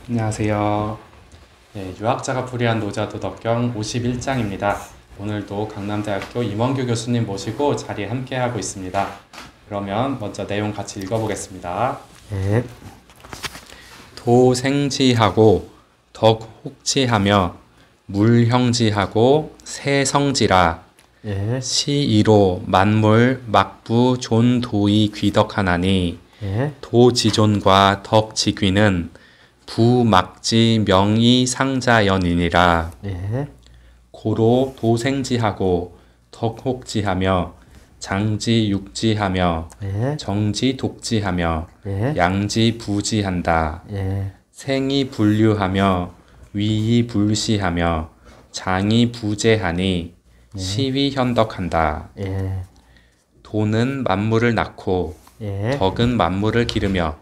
안녕하세요. 네, 유학자가 풀이한 노자도덕경 51장입니다. 오늘도 강남대학교 임원규 교수님 모시고 자리에 함께하고 있습니다. 그러면 먼저 내용 같이 읽어보겠습니다. 네. 도생지하고 덕혹지하며 물형지하고 세성지라. 예. 시이로 만물 막부 존도이 귀덕하나니. 예. 도지존과 덕지귀는 부막지 명의 상자연이니라. 예. 고로 도생지하고 덕혹지하며 장지육지하며 예. 정지독지하며 예. 양지부지한다. 예. 생이 분류하며 위이 불시하며 장이 부재하니 시위현덕한다. 예. 도는 만물을 낳고 예. 덕은 만물을 기르며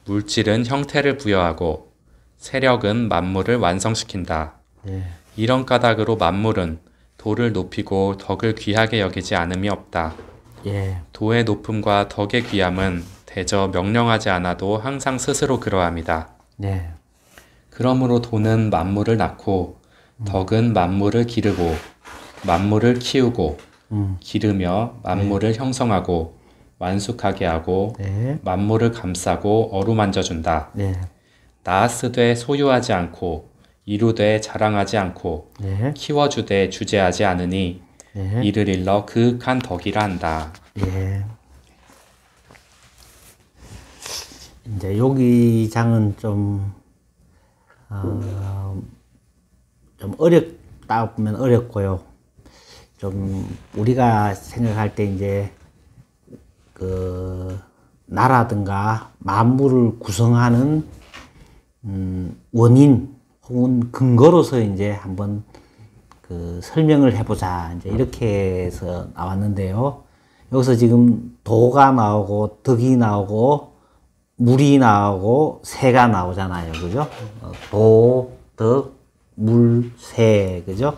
물질은 형태를 부여하고 세력은 만물을 완성시킨다. 예. 이런 까닭으로 만물은 도를 높이고 덕을 귀하게 여기지 않음이 없다. 예. 도의 높음과 덕의 귀함은 대저 명령하지 않아도 항상 스스로 그러합니다. 네. 그러므로 도는 만물을 낳고 덕은 만물을 기르고 만물을 키우고 기르며 만물을 형성하고 완숙하게 하고 네. 만물을 감싸고 어루만져준다. 네. 낳았으되 소유하지 않고 이루되 자랑하지 않고 네. 키워주되 주재하지 않으니 네. 이를 일러 그윽한 덕이라 한다. 예. 이제 여기 장은 좀 어렵다 보면 어렵고요. 좀 우리가 생각할 때 이제 그 나라든가 만물을 구성하는 원인 혹은 근거로서 이제 한번 그 설명을 해보자 이제 이렇게 해서 나왔는데요. 여기서 지금 도가 나오고 덕이 나오고 물이 나오고 새가 나오잖아요, 그죠? 도, 덕, 물, 새, 그죠?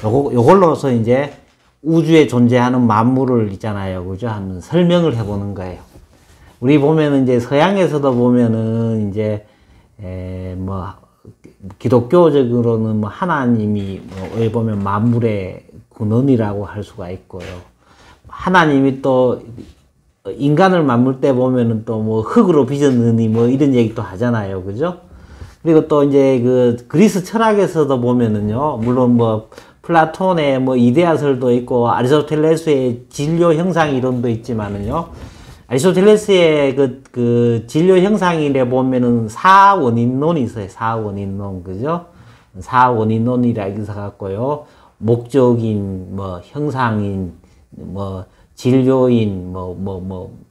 요걸로서 이제 우주에 존재하는 만물을 있잖아요, 그죠? 한번 설명을 해보는 거예요. 우리 보면은 이제 서양에서도 보면은 이제 뭐 기독교적으로는 뭐 하나님이 뭐 보면 만물의 근원이라고 할 수가 있고요. 하나님이 또 인간을 만물 때 보면은 또 뭐 흙으로 빚었느니 뭐 이런 얘기도 하잖아요, 그죠? 그리고 또 이제 그 그리스 철학에서도 보면은요, 물론 뭐 플라톤의 뭐 이데아설도 있고 아리스토텔레스의 진료 형상 이론도 있지만은요, 아리스토텔레스의 그 진료 형상이래 보면은 사원인론이 있어요. 사원인론, 그죠? 사원인론이라고 해서 갖고요, 목적인, 뭐 형상인, 뭐 진료인,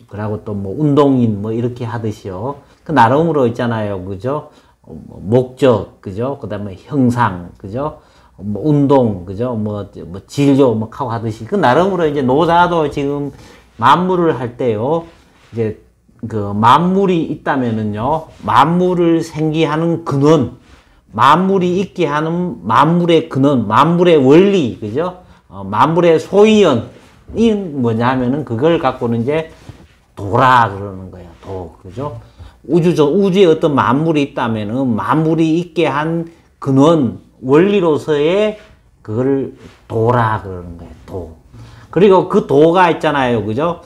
그러고 또 뭐 운동인, 뭐 이렇게 하듯이요. 그 나름으로 있잖아요, 그죠? 목적, 그죠? 그 다음에 형상, 그죠? 뭐 운동, 그죠? 뭐 진료, 뭐 하고 하듯이. 그 나름으로 이제 노자도 지금 만물을 할 때요, 이제 그 만물이 있다면은요, 만물을 생기하는 근원, 만물이 있게 하는 만물의 근원, 만물의 원리, 그죠? 만물의 소위원, 이 뭐냐 하면은 그걸 갖고는 이제 도라 그러는 거예요. 도, 그죠? 우주에 어떤 만물이 있다면은 만물이 있게 한 근원, 원리로서의 그걸 도라 그러는 거예요. 도. 그리고 그 도가 있잖아요. 그죠?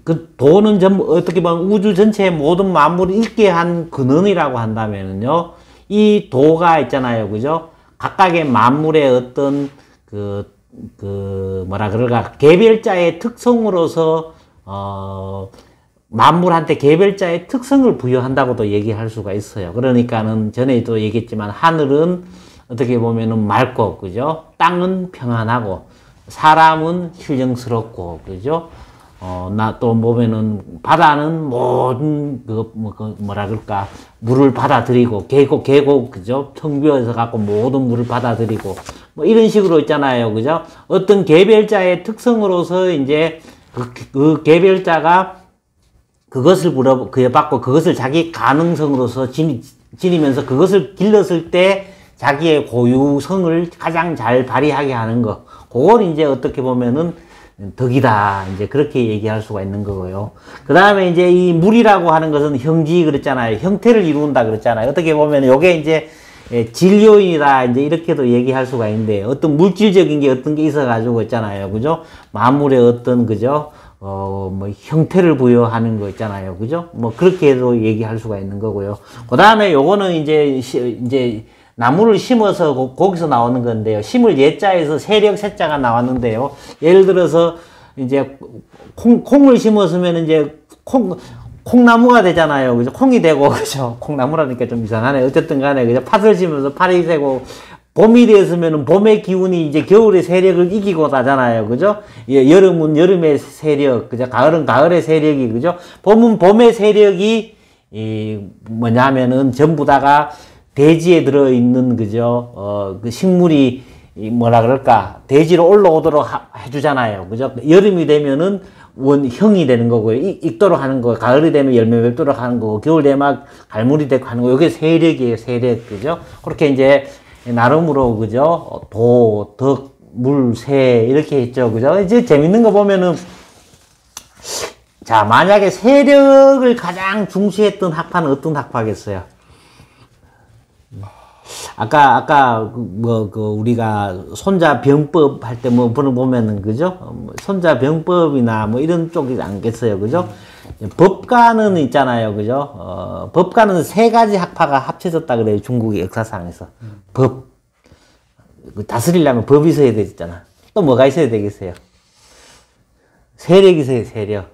그 도는 전부 어떻게 보면 우주 전체의 모든 만물을 있게 한 근원이라고 한다면은요, 이 도가 있잖아요. 그죠? 각각의 만물의 어떤 뭐라 그럴까, 개별자의 특성으로서, 만물한테 개별자의 특성을 부여한다고도 얘기할 수가 있어요. 그러니까는 전에도 얘기했지만 하늘은 어떻게 보면은 맑고, 그죠? 땅은 평안하고, 사람은 휴정스럽고, 그죠? 또 보면은 바다는 모든 뭐라 그럴까, 물을 받아들이고, 계곡, 그죠? 텅 비어서 갖고 모든 물을 받아들이고, 뭐 이런 식으로 있잖아요, 그죠? 어떤 개별자의 특성으로서 이제 그 개별자가 그것을 받고 그것을 자기 가능성으로서 지니면서 그것을 길렀을 때 자기의 고유성을 가장 잘 발휘하게 하는 거. 그걸 이제 어떻게 보면은 덕이다. 이제 그렇게 얘기할 수가 있는 거고요. 그 다음에 이제 이 물이라고 하는 것은 형지 그랬잖아요. 형태를 이룬다 그랬잖아요. 어떻게 보면 요게 이제 진료인이다. 이제 이렇게도 얘기할 수가 있는데 어떤 물질적인 게 어떤 게 있어가지고 있잖아요. 그죠? 만물의 어떤, 그죠? 뭐, 형태를 부여하는 거 있잖아요. 그죠? 뭐, 그렇게도 얘기할 수가 있는 거고요. 그 다음에 요거는 이제 나무를 심어서 거기서 나오는 건데요. 심을 예자에서 세력 세자가 나왔는데요. 예를 들어서 이제 콩을 심었으면 이제 콩나무가 되잖아요. 그죠? 콩이 되고, 그죠? 콩나무라니까 좀 이상하네. 어쨌든 간에, 그죠? 팥을 심어서 팥이 되고, 봄이 되었으면 봄의 기운이 이제 겨울의 세력을 이기고 나잖아요. 그죠? 여름은 여름의 세력, 그죠? 가을은 가을의 세력이, 그죠? 봄은 봄의 세력이, 뭐냐면은 전부 다가 대지에 들어있는, 그죠? 그 식물이, 뭐라 그럴까? 대지로 올라오도록 해주잖아요. 그죠? 여름이 되면은 원형이 되는 거고요. 익도록 하는 거. 가을이 되면 열매 맺도록 하는 거고, 겨울 되면 갈무리 되고 하는 거. 이게 세력이에요. 세력. 그죠? 그렇게 이제, 나름으로, 그죠? 도, 덕, 물, 새, 이렇게 했죠. 그죠? 이제 재밌는 거 보면은, 자, 만약에 세력을 가장 중시했던 학파는 어떤 학파겠어요? 우리가 손자병법 할 때 보면은, 그죠? 손자병법이나 이런 쪽이 않겠어요. 그죠? 법가는 있잖아요. 그죠? 법가는 세 가지 학파가 합쳐졌다 그래요. 중국의 역사상에서. 법. 다스리려면 법이 있어야 되잖아. 또 뭐가 있어야 되겠어요? 세력이 있어야 세력.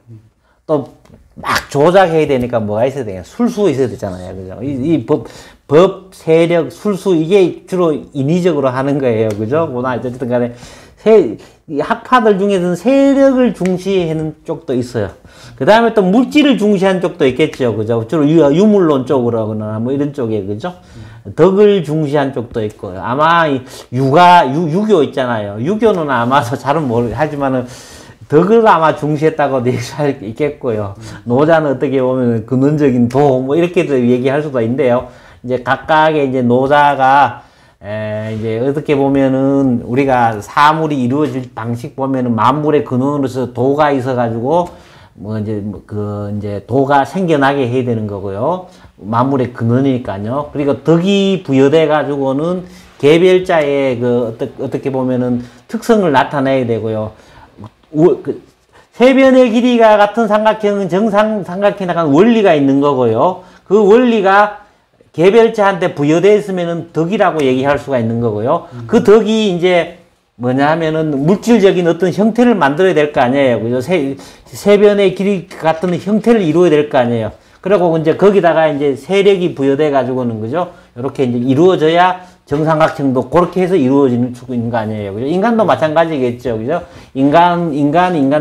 또 막 조작해야 되니까 뭐가 있어야 되냐? 술수 있어야 되잖아요. 그죠? 이 법, 세력, 술수, 이게 주로 인위적으로 하는 거예요. 그죠? 어쨌든 간에, 이 학파들 중에서는 세력을 중시하는 쪽도 있어요. 그 다음에 또 물질을 중시한 쪽도 있겠죠. 그죠? 주로 유물론 쪽으로나 이런 쪽에, 그죠? 덕을 중시한 쪽도 있고요. 아마, 유교 있잖아요. 유교는 아마도 잘은 하지만은, 덕을 아마 중시했다고도 얘기할 수 있겠고요. 노자는 어떻게 보면 근원적인 도, 이렇게도 얘기할 수도 있는데요. 이제 각각의 이제 노자가, 이제 어떻게 보면은 우리가 사물이 이루어질 방식 보면은 만물의 근원으로서 도가 있어가지고, 이제 도가 생겨나게 해야 되는 거고요. 만물의 근원이니까요. 그리고 덕이 부여돼가지고는 개별자의 어떻게 보면은 특성을 나타내야 되고요. 세변의 길이가 같은 삼각형은 정상 삼각형에 약간 원리가 있는 거고요. 그 원리가 개별자한테 부여되어 있으면은 덕이라고 얘기할 수가 있는 거고요. 그 덕이 이제 뭐냐 하면은 물질적인 어떤 형태를 만들어야 될 거 아니에요. 그죠? 세변의 길이 같은 형태를 이루어야 될 거 아니에요. 그리고 이제 거기다가 이제 세력이 부여돼 가지고는, 그죠? 이렇게 이제 이루어져야 정삼각형도 그렇게 해서 이루어지는 수 있는 거 아니에요. 그죠? 인간도 마찬가지겠죠. 그죠? 인간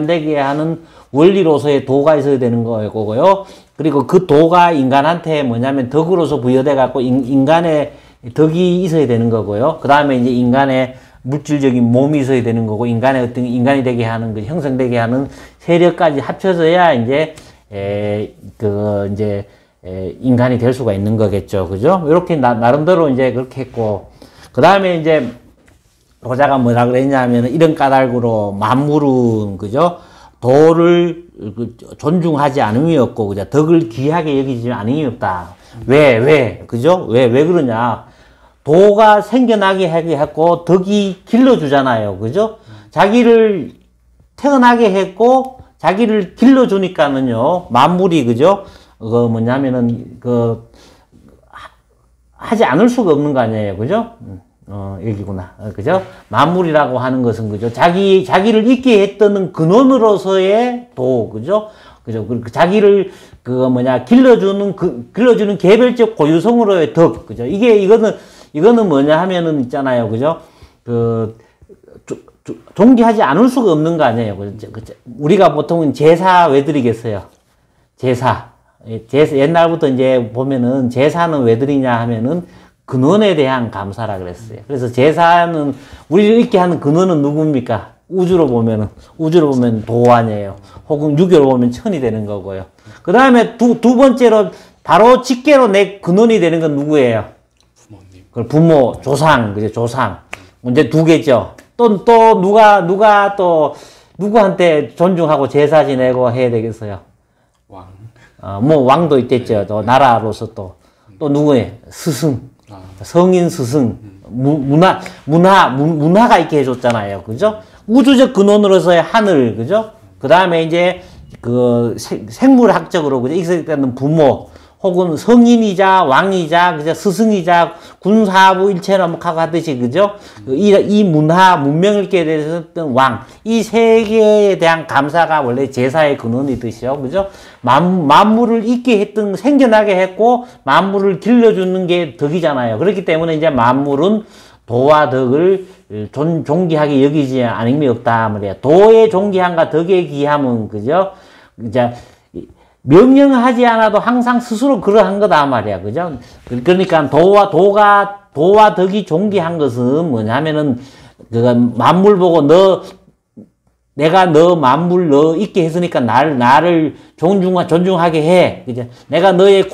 되게 하는 원리로서의 도가 있어야 되는 거고요. 그리고 그 도가 인간한테 뭐냐면 덕으로서 부여돼 갖고 인간의 덕이 있어야 되는 거고요. 그 다음에 이제 인간의 물질적인 몸이 있어야 되는 거고, 인간의 어떤 인간이 되게 하는 형성되게 하는 세력까지 합쳐져야 이제 인간이 될 수가 있는 거겠죠. 그죠? 이렇게 나름대로 이제 그렇게 했고, 그 다음에 이제 노자가 뭐라 그랬냐면 이런 까닭으로 만물은, 그죠? 도를 존중하지 않음이 없고, 그죠? 덕을 귀하게 여기지 않음이 없다. 왜? 그죠? 왜 그러냐? 도가 생겨나게 하게 했고, 덕이 길러주잖아요. 그죠? 자기를 태어나게 했고, 자기를 길러주니까는요, 만물이, 그죠? 하지 않을 수가 없는 거 아니에요. 그죠? 여기구나. 그죠? 만물이라고 하는 것은, 그죠? 자기를 있게 했던 근원으로서의 도, 그죠? 그죠? 자기를, 길러주는 개별적 고유성으로의 덕, 그죠? 이거는 뭐냐 하면은 있잖아요. 그죠? 존귀하지 않을 수가 없는 거 아니에요. 그죠? 우리가 보통은 제사 왜 드리겠어요? 제사, 옛날부터 이제 보면은 제사는 왜 드리냐 하면은 근원에 대한 감사라 그랬어요. 그래서 제사는 우리를 있게 하는 근원은 누굽니까? 우주로 보면 도 아니에요. 혹은 유교로 보면 천이 되는 거고요. 그 다음에 두 번째로 바로 직계로 내 근원이 되는 건 누구예요? 부모님. 조상, 그죠? 조상. 이제 두 개죠. 또 누가 또 누구한테 존중하고 제사 지내고 해야 되겠어요? 왕. 뭐 왕도 있겠죠. 또 나라로서 또 누구예요? 스승. 성인 스승. 문화가 있게 해줬잖아요. 그죠? 우주적 근원으로서의 하늘. 그죠? 그 다음에 이제 그 생물학적으로 그죠? 익숙한 부모. 혹은 성인이자 왕이자 그죠? 스승이자 군사부 일체화목하고 하듯이 그죠? 이 문화 문명을 있게 되었던 왕, 이 세 개에 대한 감사가 원래 제사의 근원이듯이요, 그죠? 만물을 있게 했던 생겨나게 했고 만물을 길러주는 게 덕이잖아요. 그렇기 때문에 이제 만물은 도와 덕을 존귀하게 여기지 않음이 없다 말이야. 도의 존귀함과 덕의 귀함은 그죠? 이제 명령하지 않아도 항상 스스로 그러한 거다 말이야. 그죠? 그러니까 도와 덕이 존귀한 것은 뭐냐면은, 만물 보고 내가 만물 있게 했으니까 나를 존중하게 해. 그죠? 내가 너의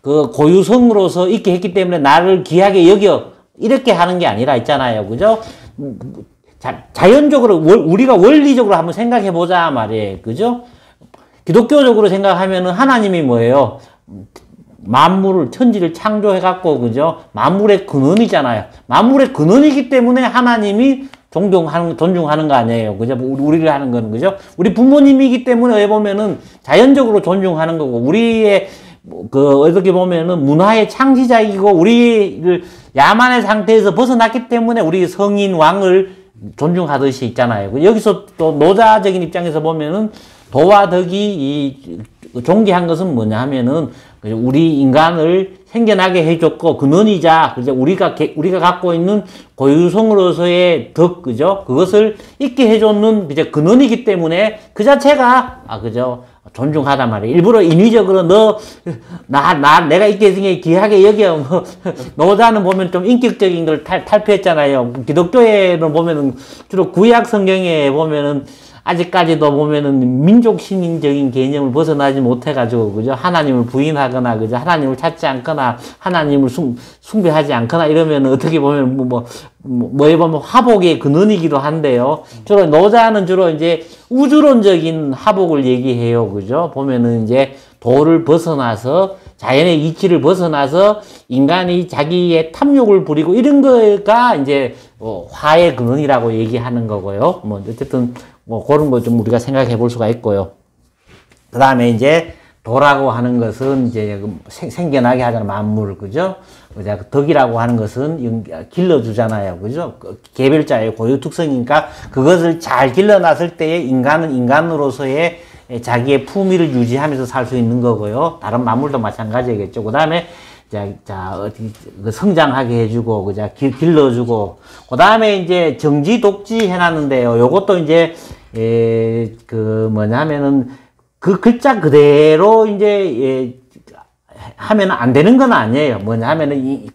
고유성으로서 있게 했기 때문에 나를 귀하게 여겨. 이렇게 하는 게 아니라 있잖아요. 그죠? 자연적으로, 우리가 원리적으로 한번 생각해 보자 말이에요. 그죠? 기독교적으로 생각하면은 하나님이 뭐예요? 만물을, 천지를 창조해갖고, 그죠? 만물의 근원이잖아요. 만물의 근원이기 때문에 하나님이 존중하는 거 아니에요. 그죠? 우리를 하는 거는, 그죠? 우리 부모님이기 때문에 왜 보면은 자연적으로 존중하는 거고, 우리의, 어떻게 보면은 문화의 창시자이고, 우리를 야만의 상태에서 벗어났기 때문에 우리 성인 왕을 존중하듯이 있잖아요. 여기서 또 노자적인 입장에서 보면은 도와 덕이 존귀한 것은 뭐냐 하면은 우리 인간을 생겨나게 해줬고 근원이자 그죠? 우리가 갖고 있는 고유성으로서의 덕 그죠? 그것을 있게 해줬는 이제 근원이기 때문에 그 자체가 그죠? 존중하단 말이에요. 일부러 인위적으로 내가 있게 했으니 귀하게 여겨. 노자는 보면 좀 인격적인 걸 탈피했잖아요. 기독교에는 보면은 주로 구약 성경에 보면은 아직까지도 보면은 민족 신인적인 개념을 벗어나지 못해가지고, 그죠? 하나님을 부인하거나, 그죠? 하나님을 찾지 않거나, 하나님을 숭배하지 않거나, 이러면 어떻게 보면, 뭐에 보면 화복의 근원이기도 한데요. 주로, 노자는 주로 이제 우주론적인 화복을 얘기해요. 그죠? 보면은 이제 도를 벗어나서, 자연의 이치를 벗어나서 인간이 자기의 탐욕을 부리고 이런 거가 이제 화의 근원이라고 얘기하는 거고요. 어쨌든, 그런 거 좀 우리가 생각해 볼 수가 있고요. 그 다음에 이제 도라고 하는 것은 이제 생겨나게 하잖아요. 만물을, 그죠? 덕이라고 하는 것은 길러주잖아요. 그죠? 개별자의 고유 특성이니까 그것을 잘 길러놨을 때에 인간은 인간으로서의 자기의 품위를 유지하면서 살 수 있는 거고요. 다른 만물도 마찬가지겠죠. 그 다음에 성장하게 해주고, 그죠? 길러주고, 그 다음에 이제 정지, 독지 해놨는데요. 요것도 이제, 뭐냐면은, 그 글자 그대로 이제, 하면 안 되는 건 아니에요. 뭐냐 하면은,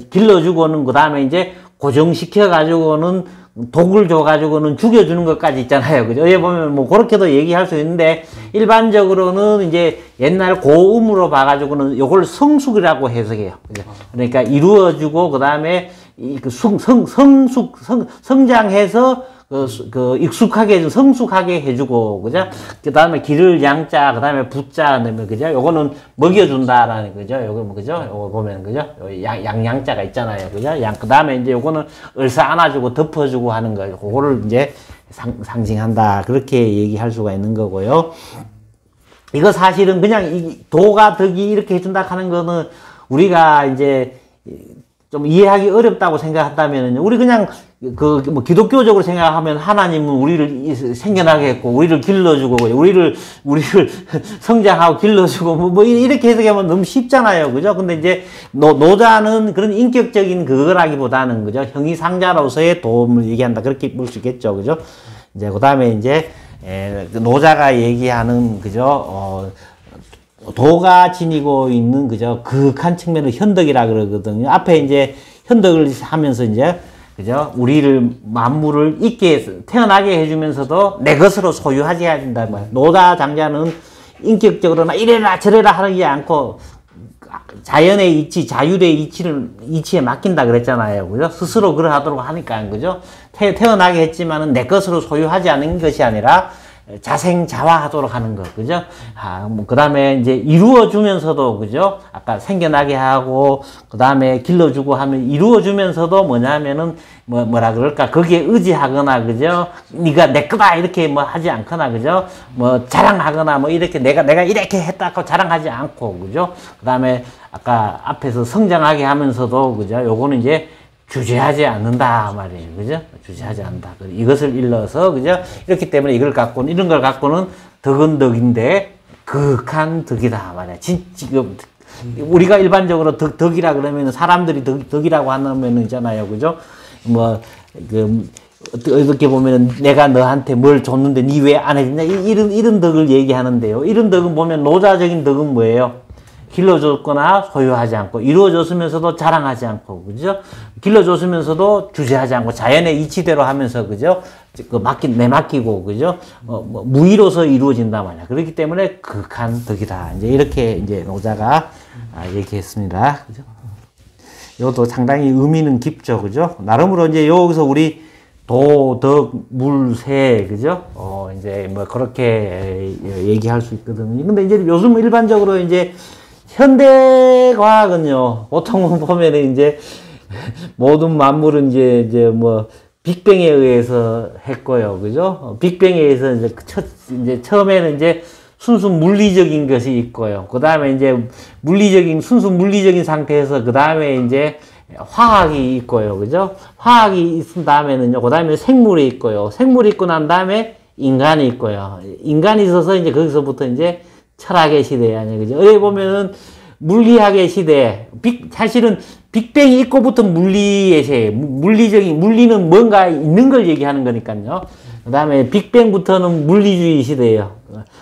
길러주고는, 그 다음에 이제 고정시켜가지고는, 독을 줘가지고는 죽여주는 것까지 있잖아요. 그죠? 여기 보면 뭐 그렇게도 얘기할 수 있는데, 일반적으로는 이제 옛날 고음으로 봐가지고는 요걸 성숙이라고 해석해요. 그죠? 그러니까 이루어주고, 그 다음에 성장해서 익숙하게, 성숙하게 해주고, 그죠? 그 다음에 기를 양자, 그 다음에 부자, 그죠? 요거는 먹여준다라는, 그죠? 요거, 그죠? 요거 보면, 그죠? 양자가 있잖아요. 그죠? 그 다음에 이제 요거는 얼싸 안아주고 덮어주고 하는 거예요. 그거를 이제 상징한다. 그렇게 얘기할 수가 있는 거고요. 이거 사실은 그냥 도가 덕이 이렇게 해준다 하는 거는 우리가 이제 좀 이해하기 어렵다고 생각한다면, 우리 그냥, 기독교적으로 생각하면 하나님은 우리를 생겨나게 했고, 우리를 길러주고, 우리를 성장하고 길러주고, 이렇게 해석하면 너무 쉽잖아요. 그죠? 근데 이제, 노자는 그런 인격적인 그거라기보다는, 그죠? 형이상자로서의 도움을 얘기한다. 그렇게 볼 수 있겠죠. 그죠? 이제, 그 다음에 이제, 노자가 얘기하는, 그죠? 도가 지니고 있는, 그죠? 극한 측면을 현덕이라 그러거든요. 앞에 이제 현덕을 하면서 이제, 그죠? 우리를, 만물을 있게, 태어나게 해주면서도 내 것으로 소유하지 해야 된다. 노자 장자는 인격적으로 막 이래라 저래라 하는 게 않고, 자연의 이치, 자율의 이치에 맡긴다 그랬잖아요. 그죠? 스스로 그러하도록 하니까, 그죠? 태어나게 했지만은 내 것으로 소유하지 않는 것이 아니라 자생자화하도록 하는 거, 그죠? 그 다음에 이제 이루어주면서도, 그죠? 아까 생겨나게 하고, 그 다음에 길러주고 하면 이루어주면서도 뭐냐 하면은, 뭐라 그럴까? 거기에 의지하거나, 그죠? 네가 내 거다! 이렇게 뭐 하지 않거나, 그죠? 뭐 자랑하거나, 뭐 이렇게 내가 이렇게 했다고 자랑하지 않고, 그죠? 그 다음에 아까 앞에서 성장하게 하면서도, 그죠? 요거는 이제 주제하지 않는다 말이에요. 그죠? 주제하지 않는다. 이것을 일러서, 그죠? 이렇기 때문에 이런 걸 갖고는 덕은 덕인데, 극한 덕이다 말이야. 지금, 우리가 일반적으로 덕이라 그러면 사람들이 덕이라고 하면 있잖아요. 그죠? 어떻게 보면은 내가 너한테 뭘 줬는데 니 왜 안 해주냐? 이런 덕을 얘기하는데요. 이런 덕은 보면 노자적인 덕은 뭐예요? 길러줬거나 소유하지 않고, 이루어졌으면서도 자랑하지 않고, 그죠? 길러줬으면서도 주제하지 않고, 자연의 이치대로 하면서, 그죠? 내맡기고, 그죠? 무의로서 이루어진단 말이야. 그렇기 때문에 극한 덕이다. 이제 이렇게 이제 노자가 얘기했습니다. 그죠? 이것도 상당히 의미는 깊죠. 그죠? 나름으로 이제 여기서 우리 도, 덕, 물, 새, 그죠? 이제 뭐 그렇게 얘기할 수 있거든요. 근데 이제 요즘 일반적으로 이제 현대과학은요, 보통 보면은 이제 모든 만물은 이제 뭐 빅뱅에 의해서 했고요, 그죠? 빅뱅에 의해서 이제 처음에는 이제 순수 물리적인 것이 있고요. 그 다음에 이제 순수 물리적인 상태에서 그 다음에 이제 화학이 있고요, 그죠? 화학이 있은 다음에는요, 그 다음에 생물이 있고요. 생물이 있고 난 다음에 인간이 있고요. 인간이 있어서 이제 거기서부터 이제 철학의 시대 아니에요, 그죠? 여기 보면은 물리학의 시대, 사실은 빅뱅이 있고부터 물리의 시대, 물리는 뭔가 있는 걸 얘기하는 거니까요. 그 다음에 빅뱅부터는 물리주의 시대예요.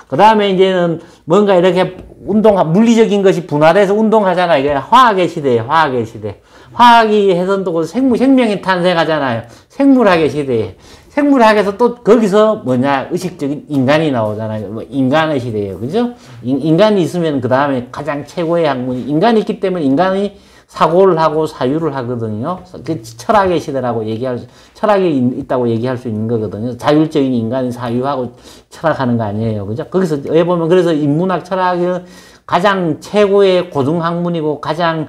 그 다음에 이제는 뭔가 이렇게 물리적인 것이 분화돼서 운동하잖아요. 이게 화학의 시대예요, 화학의 시대. 화학이 해서 또 생명이 탄생하잖아요. 생물학의 시대예요. 생물학에서 또 거기서 의식적인 인간이 나오잖아요. 인간의 시대예요. 그죠? 인간이 있으면 그 다음에 가장 최고의 학문이, 인간이 있기 때문에 인간이 사고를 하고 사유를 하거든요. 그 철학의 시대라고 철학이 있다고 얘기할 수 있는 거거든요. 자율적인 인간이 사유하고 철학하는 거 아니에요. 그죠? 거기서, 왜 보면, 그래서 인문학 철학은 가장 최고의 고등학문이고 가장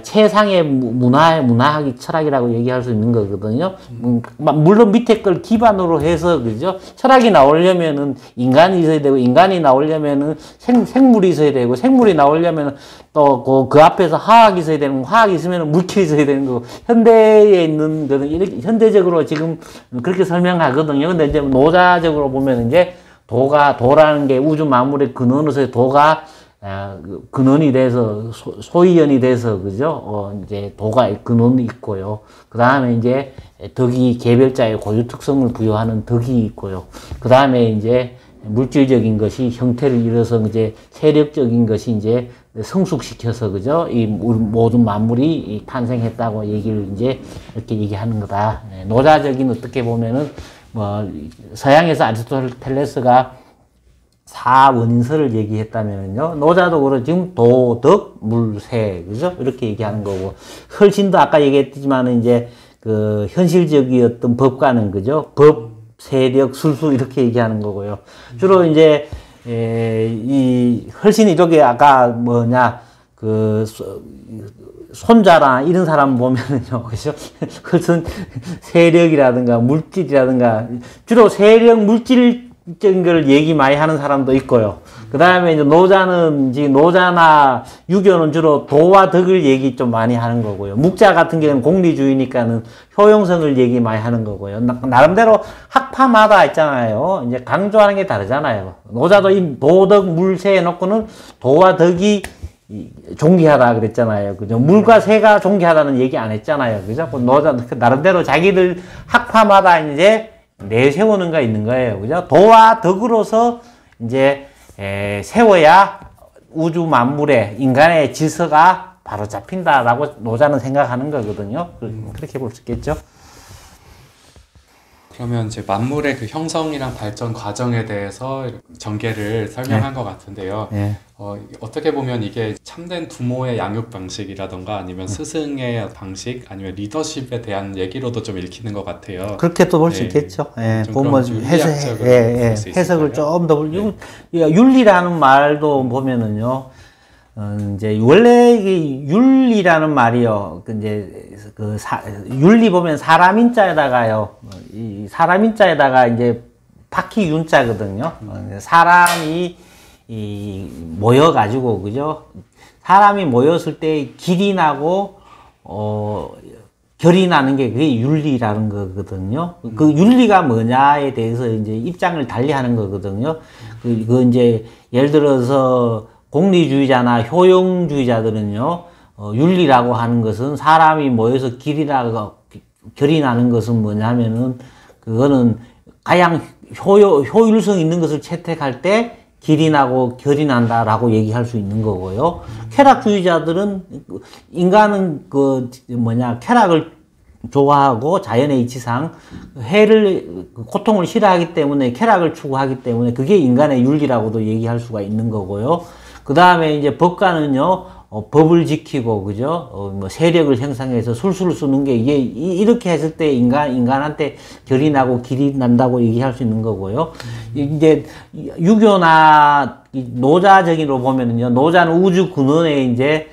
최상의 문화학이 철학이라고 얘기할 수 있는 거거든요. 물론 밑에 걸 기반으로 해서, 그죠? 철학이 나오려면은 인간이 있어야 되고, 인간이 나오려면은 생물이 있어야 되고, 생물이 나오려면은 또 그 앞에서 화학이 있어야 되는 거, 화학이 있으면 물질이 있어야 되는 거고, 현대에 있는 거는 이렇게 현대적으로 지금 그렇게 설명하거든요. 근데 이제 노자적으로 보면 이제 도라는 게 우주 만물의 근원으로서의 도가 근원이 돼서, 소위원이 돼서, 그죠? 이제 도가 근원이 있고요. 그 다음에 이제 덕이 개별자의 고유 특성을 부여하는 덕이 있고요. 그 다음에 이제 물질적인 것이 형태를 잃어서 이제 세력적인 것이 이제 성숙시켜서, 그죠? 이 모든 만물이 탄생했다고 얘기를 이제 이렇게 얘기하는 거다. 노자적인 어떻게 보면은 서양에서 아리스토텔레스가 사원인설을 얘기했다면요. 노자도 그렇고, 지금 도, 덕, 물, 새, 그죠? 이렇게 얘기하는 거고. 훨씬 더 아까 얘기했지만, 이제, 현실적이었던 법과는, 그죠? 법, 세력, 술수, 이렇게 얘기하는 거고요. 주로 이제, 훨씬 이렇게 아까 손자나 이런 사람 보면은요, 그죠? 훨씬 세력이라든가 물질이라든가, 주로 세력, 물질, 적인 걸 얘기 많이 하는 사람도 있고요. 그 다음에 이제 노자나 유교는 주로 도와 덕을 얘기 좀 많이 하는 거고요. 묵자 같은 경우는 공리주의니까는 효용성을 얘기 많이 하는 거고요. 나름대로 학파마다 있잖아요. 이제 강조하는 게 다르잖아요. 노자도 이 도덕 물새 해놓고는 도와 덕이 존귀하다 그랬잖아요. 그죠? 물과 새가 존귀하다는 얘기 안 했잖아요. 그죠? 노자, 나름대로 자기들 학파마다 이제 내세우는 거 있는 거예요. 그죠? 도와 덕으로서 이제 세워야 우주 만물의 인간의 질서가 바로 잡힌다라고 노자는 생각하는 거거든요. 그렇게 볼 수 있겠죠. 그러면 이제 만물의 그 형성이랑 발전 과정에 대해서 전개를 설명한 것 같은데요. 어떻게 보면 이게 참된 부모의 양육 방식이라던가 아니면 스승의 방식 아니면 리더십에 대한 얘기로도 좀 읽히는 것 같아요. 그렇게 또 볼 수 네. 있겠죠. 예, 좀 보면 그런 윤리학적으로 볼수 해석을 있을까요? 좀 더 윤리라는 말도 보면은요. 이제 원래 이게 윤리라는 말이요. 윤리 보면 사람 인자에다가요. 이 사람 인자에다가 이제 바퀴 윤자거든요. 사람이 모여가지고, 그죠? 사람이 모였을 때 길이 나고, 결이 나는 게 그게 윤리라는 거거든요. 그 윤리가 뭐냐에 대해서 이제 입장을 달리 하는 거거든요. 그 이제 예를 들어서 공리주의자나 효용주의자들은요, 윤리라고 하는 것은 사람이 모여서 결이 나는 것은 뭐냐면은 그거는 가장 효율성 있는 것을 채택할 때 길이 나고 결이 난다라고 얘기할 수 있는 거고요. 쾌락주의자들은 인간은 쾌락을 좋아하고 자연의 이치상 고통을 싫어하기 때문에 쾌락을 추구하기 때문에 그게 인간의 윤리라고도 얘기할 수가 있는 거고요. 그 다음에 이제 법관은요, 법을 지키고, 그죠? 세력을 형성해서 술수를 쓰는 게 이게 이렇게 했을 때 인간한테 결이 나고 길이 난다고 얘기할 수 있는 거고요. 이제 유교나 노자적으로 보면은요, 노자는 우주 근원에 이제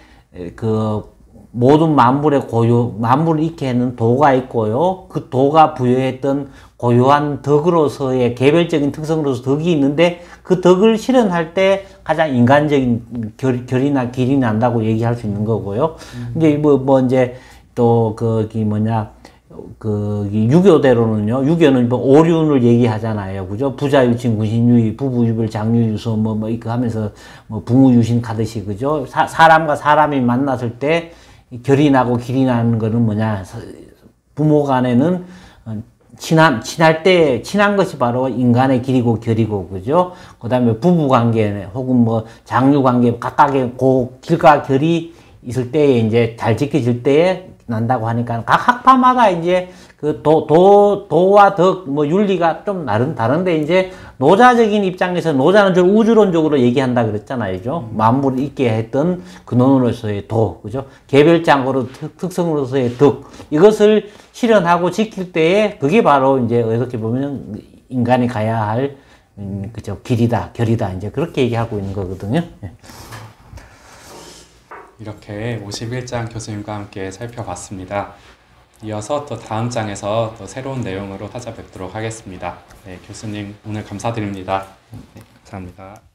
모든 만물을 있게 하는 도가 있고요. 그 도가 부여했던 고유한 덕으로서의 개별적인 특성으로서 덕이 있는데 그 덕을 실현할 때 가장 인간적인 결이나 길이 난다고 얘기할 수 있는 거고요. 이제 이제 또 유교대로는요. 유교는 오륜을 얘기하잖아요. 그죠? 부자유친, 군신유의, 부부유별, 장유유서 이거 하면서 붕우유신 가듯이, 그죠? 사람과 사람이 만났을 때 결이 나고 길이 나는 거는 뭐냐? 부모 간에는 친할 때, 친한 것이 바로 인간의 길이고 결이고, 그죠? 그 다음에 부부 관계, 혹은 장유 관계, 각각의 길과 결이 있을 때에 이제 잘 지켜질 때에 난다고 하니까 각 학파마다 이제 도와 덕, 윤리가 좀 다른데 이제 노자적인 입장에서 노자는 좀 우주론적으로 얘기한다 그랬잖아요. 그죠? 만물을 있게 했던 근원으로서의 도, 그죠? 개별장으로 특성으로서의 덕. 이것을 실현하고 지킬 때에 그게 바로 이제 어떻게 보면 인간이 가야 할, 그죠? 길이다, 결이다. 이제 그렇게 얘기하고 있는 거거든요. 이렇게 51장 교수님과 함께 살펴봤습니다. 이어서 또 다음 장에서 또 새로운 내용으로 찾아뵙도록 하겠습니다. 네, 교수님 오늘 감사드립니다. 네, 감사합니다.